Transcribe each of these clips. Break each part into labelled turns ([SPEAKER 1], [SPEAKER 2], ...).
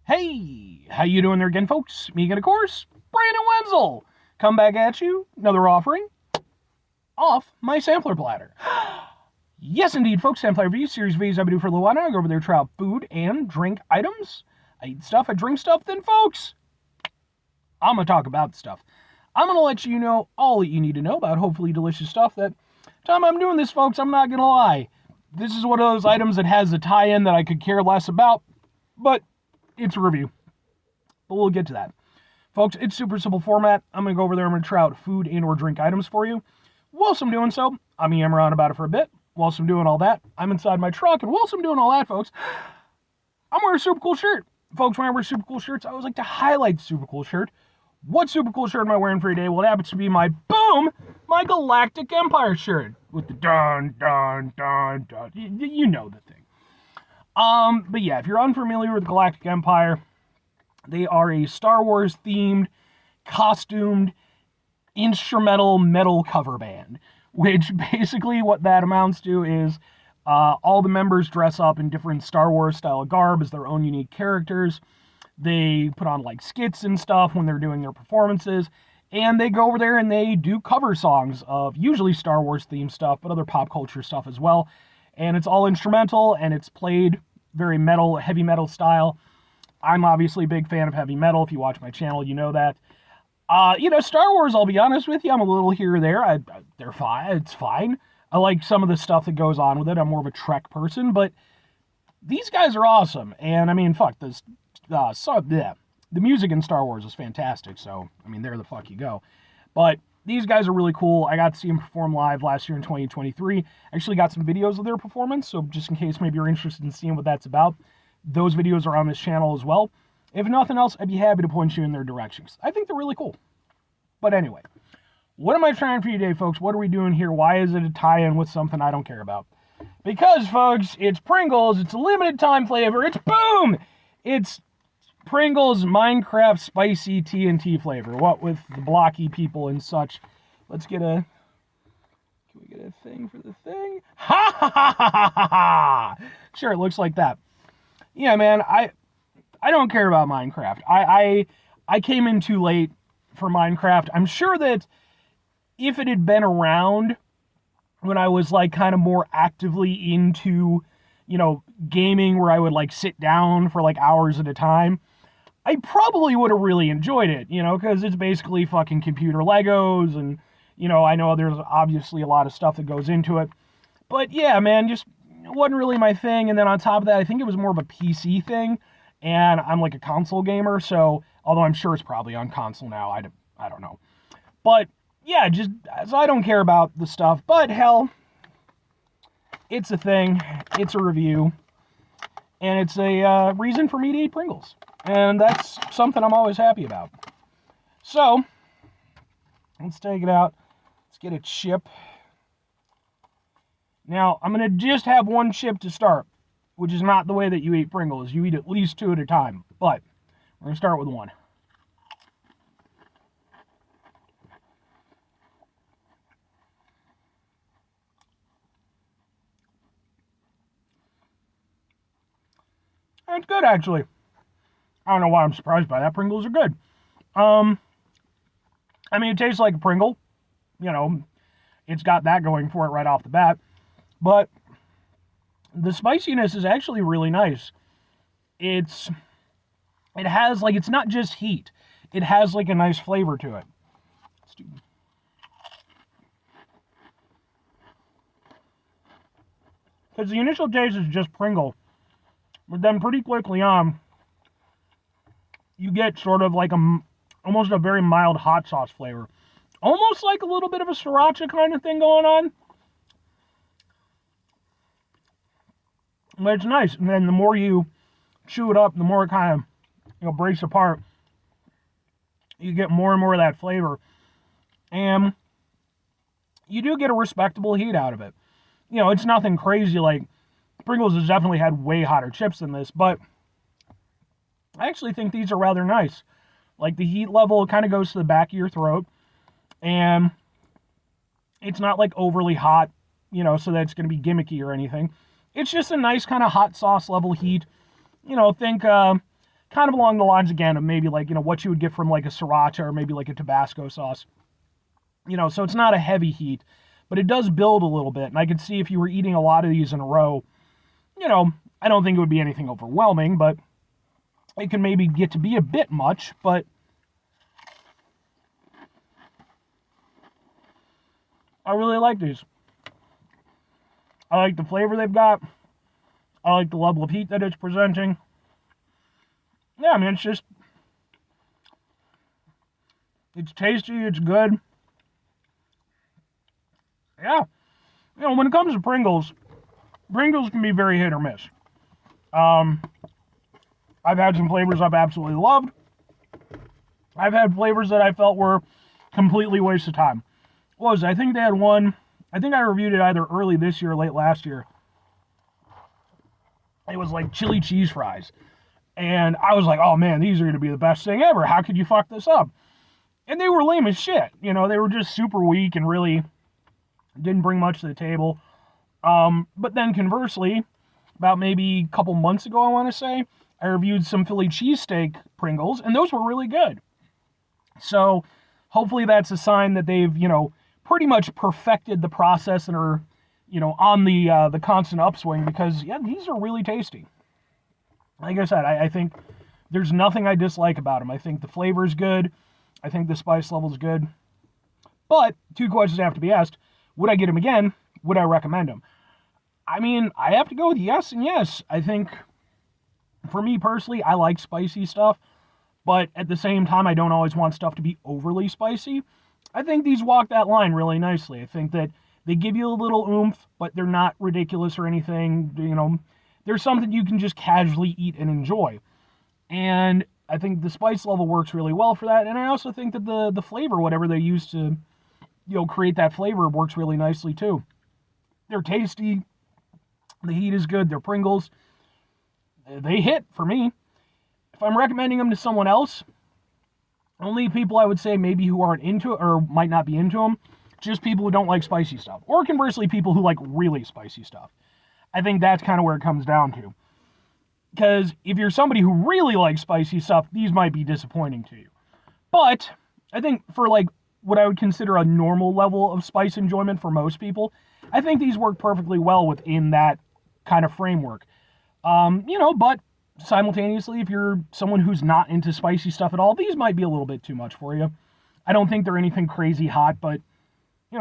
[SPEAKER 1] Hey, how you doing there again, folks? Me again, of course, Brandon Wenzel. Come back at you, another offering off my sampler platter. Yes, indeed, folks, sampler review series videos I've been doing for a little while now. I go over there, try out food and drink items. I eat stuff, I drink stuff, then, folks, I'm going to talk about the stuff. I'm going to let you know all that you need to know about hopefully delicious stuff. That time I'm doing this, folks, I'm not going to lie. This is one of those items that has a tie-in that I could care less about, but it's a review. But we'll get to that. Folks, it's super simple format. I'm going to go over there. I'm going to try out food and or drink items for you. Whilst I'm doing so, I'm yammering on about it for a bit. Whilst I'm doing all that, I'm inside my truck. And whilst I'm doing all that, folks, I'm wearing a super cool shirt. Folks, when I wear super cool shirts, I always like to highlight the super cool shirt. What super cool shirt am I wearing for today? Well, it happens to be my Galactic Empire shirt. With the dun, dun, dun, dun. You know the thing. But yeah, if you're unfamiliar with the Galactic Empire, they are a Star Wars themed, costumed, instrumental metal cover band, which basically what that amounts to is all the members dress up in different Star Wars style garb as their own unique characters. They put on like skits and stuff when they're doing their performances, and they go over there and they do cover songs of usually Star Wars themed stuff, but other pop culture stuff as well. And it's all instrumental, and it's played very metal, heavy metal style. I'm obviously a big fan of heavy metal. If you watch my channel, you know that. Star Wars, I'll be honest with you, I'm a little here or there. They're fine. It's fine. I like some of the stuff that goes on with it. I'm more of a Trek person, but these guys are awesome. And, I mean, fuck, this, the music in Star Wars is fantastic. So, I mean, there the fuck you go. But these guys are really cool. I got to see them perform live last year in 2023. Actually got some videos of their performance, so just in case maybe you're interested in seeing what that's about, those videos are on this channel as well. If nothing else, I'd be happy to point you in their directions. I think they're really cool. But anyway, what am I trying for you today, folks? What are we doing here? Why is it a tie-in with something I don't care about? Because, folks, it's Pringles. It's a limited time flavor. It's boom! It's Pringles Minecraft Spicy TNT flavor. What with the blocky people and such. Let's get a... Can we get a thing for the thing? Ha ha ha ha ha ha! Sure, it looks like that. Yeah, man, I don't care about Minecraft. I came in too late for Minecraft. I'm sure that if it had been around when I was like kind of more actively into, gaming where I would like sit down for like hours at a time, I probably would have really enjoyed it, because it's basically fucking computer Legos and, I know there's obviously a lot of stuff that goes into it. But yeah, man, just wasn't really my thing. And then on top of that, I think it was more of a PC thing. And I'm like a console gamer, so although I'm sure it's probably on console now, I don't know. But yeah, so I don't care about the stuff. But hell, it's a thing. It's a review. And it's a reason for me to eat Pringles. And that's something I'm always happy about. So, let's take it out. Let's get a chip. Now, I'm going to just have one chip to start, which is not the way that you eat Pringles. You eat at least two at a time. But we're going to start with one. It's good, actually. I don't know why I'm surprised by that. Pringles are good. I mean, it tastes like a Pringle. It's got that going for it right off the bat. But the spiciness is actually really nice. It has, like, it's not just heat. It has, like, a nice flavor to it. Because the initial taste is just Pringle. But then pretty quickly on, you get sort of like almost a very mild hot sauce flavor. Almost like a little bit of a sriracha kind of thing going on. But it's nice. And then the more you chew it up, the more it kind of, breaks apart. You get more and more of that flavor. And you do get a respectable heat out of it. It's nothing crazy. Like, Pringles has definitely had way hotter chips than this, but I actually think these are rather nice. Like, the heat level kind of goes to the back of your throat, and it's not like overly hot, so that it's going to be gimmicky or anything. It's just a nice kind of hot sauce level heat. Think kind kind of along the lines, again, of maybe like, what you would get from like a sriracha or maybe like a Tabasco sauce. So it's not a heavy heat, but it does build a little bit. And I could see if you were eating a lot of these in a row, I don't think it would be anything overwhelming, but it can maybe get to be a bit much, but I really like these. I like the flavor they've got. I like the level of heat that it's presenting. Yeah, I mean, it's tasty, it's good. Yeah. When it comes to Pringles can be very hit or miss. I've had some flavors I've absolutely loved. I've had flavors that I felt were completely waste of time. I think they had one, I think I reviewed it either early this year or late last year. It was like chili cheese fries. And I was like, oh man, these are going to be the best thing ever. How could you fuck this up? And they were lame as shit. They were just super weak and really didn't bring much to the table. But then conversely, about maybe a couple months ago, I want to say, I reviewed some Philly cheesesteak Pringles, and those were really good. So hopefully that's a sign that they've, pretty much perfected the process and are, on the constant upswing, because, yeah, these are really tasty. Like I said, I think there's nothing I dislike about them. I think the flavor is good. I think the spice level is good. But 2 questions have to be asked. Would I get them again? Would I recommend them? I mean, I have to go with yes and yes. I think, for me personally, I like spicy stuff. But at the same time, I don't always want stuff to be overly spicy. I think these walk that line really nicely. I think that they give you a little oomph, but they're not ridiculous or anything. There's something you can just casually eat and enjoy. And I think the spice level works really well for that. And I also think that the flavor, whatever they use to, create that flavor, works really nicely too. They're tasty. The heat is good. They're Pringles. They hit for me. If I'm recommending them to someone else, only people I would say maybe who aren't into it or might not be into them, just people who don't like spicy stuff. Or conversely, people who like really spicy stuff. I think that's kind of where it comes down to. Because if you're somebody who really likes spicy stuff, these might be disappointing to you. But I think for like what I would consider a normal level of spice enjoyment for most people, I think these work perfectly well within that kind of framework. But simultaneously, if you're someone who's not into spicy stuff at all, these might be a little bit too much for you. I don't think they're anything crazy hot, but,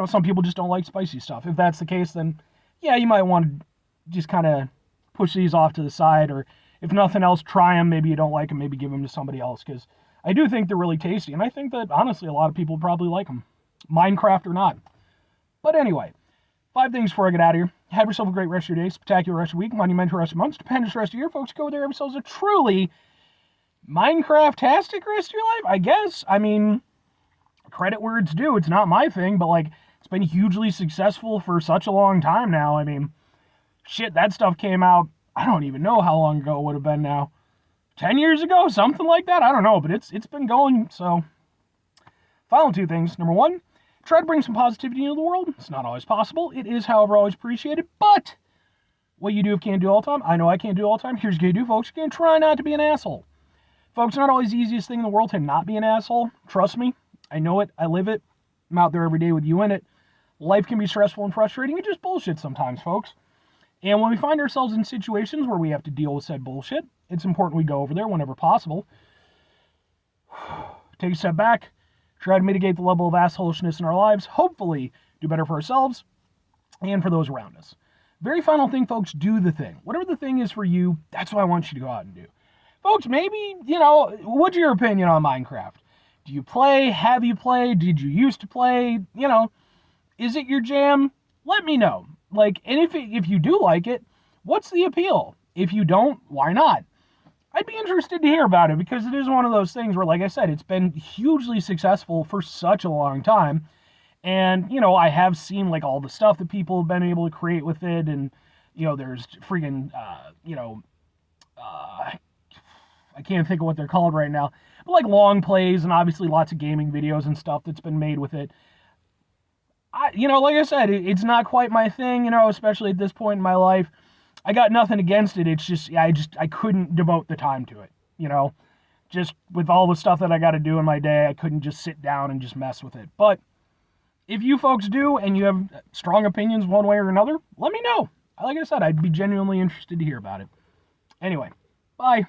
[SPEAKER 1] some people just don't like spicy stuff. If that's the case, then, yeah, you might want to just kind of push these off to the side, or if nothing else, try them. Maybe you don't like them, maybe give them to somebody else, because I do think they're really tasty, and I think that, honestly, a lot of people probably like them, Minecraft or not. But anyway, 5 things before I get out of here. Have yourself a great rest of your day, spectacular rest of your week, monumental rest of your month, stupendous rest of your year. Folks, go there, have yourselves a truly Minecraft-tastic rest of your life, I guess. I mean, credit where it's due. It's not my thing, but, it's been hugely successful for such a long time now. I mean, shit, that stuff came out, I don't even know how long ago it would have been now. 10 years ago? Something like that? I don't know, but it's been going, so. Final 2 things. Number 1, try to bring some positivity into the world. It's not always possible. It is, however, always appreciated. But what you do can't do all the time. I know I can't do all the time. Here's what you do, folks. You're going to try not to be an asshole. Folks, it's not always the easiest thing in the world to not be an asshole. Trust me. I know it. I live it. I'm out there every day with you in it. Life can be stressful and frustrating. It's just bullshit sometimes, folks. And when we find ourselves in situations where we have to deal with said bullshit, it's important we go over there whenever possible. Take a step back. Try to mitigate the level of assholishness in our lives. Hopefully, do better for ourselves and for those around us. Very final thing, folks, do the thing. Whatever the thing is for you, that's what I want you to go out and do. Folks, maybe, what's your opinion on Minecraft? Do you play? Have you played? Did you used to play? Is it your jam? Let me know. And if you do like it, what's the appeal? If you don't, why not? I'd be interested to hear about it, because it is one of those things where, like I said, it's been hugely successful for such a long time. And, I have seen, all the stuff that people have been able to create with it. And, there's freaking, I can't think of what they're called right now. But, long plays and obviously lots of gaming videos and stuff that's been made with it. Like I said, it's not quite my thing, especially at this point in my life. I got nothing against it. It's just, I couldn't devote the time to it. you know, just with all the stuff that I got to do in my day, I couldn't just sit down and just mess with it. But if you folks do and you have strong opinions one way or another, let me know. Like I said, I'd be genuinely interested to hear about it. Anyway, bye.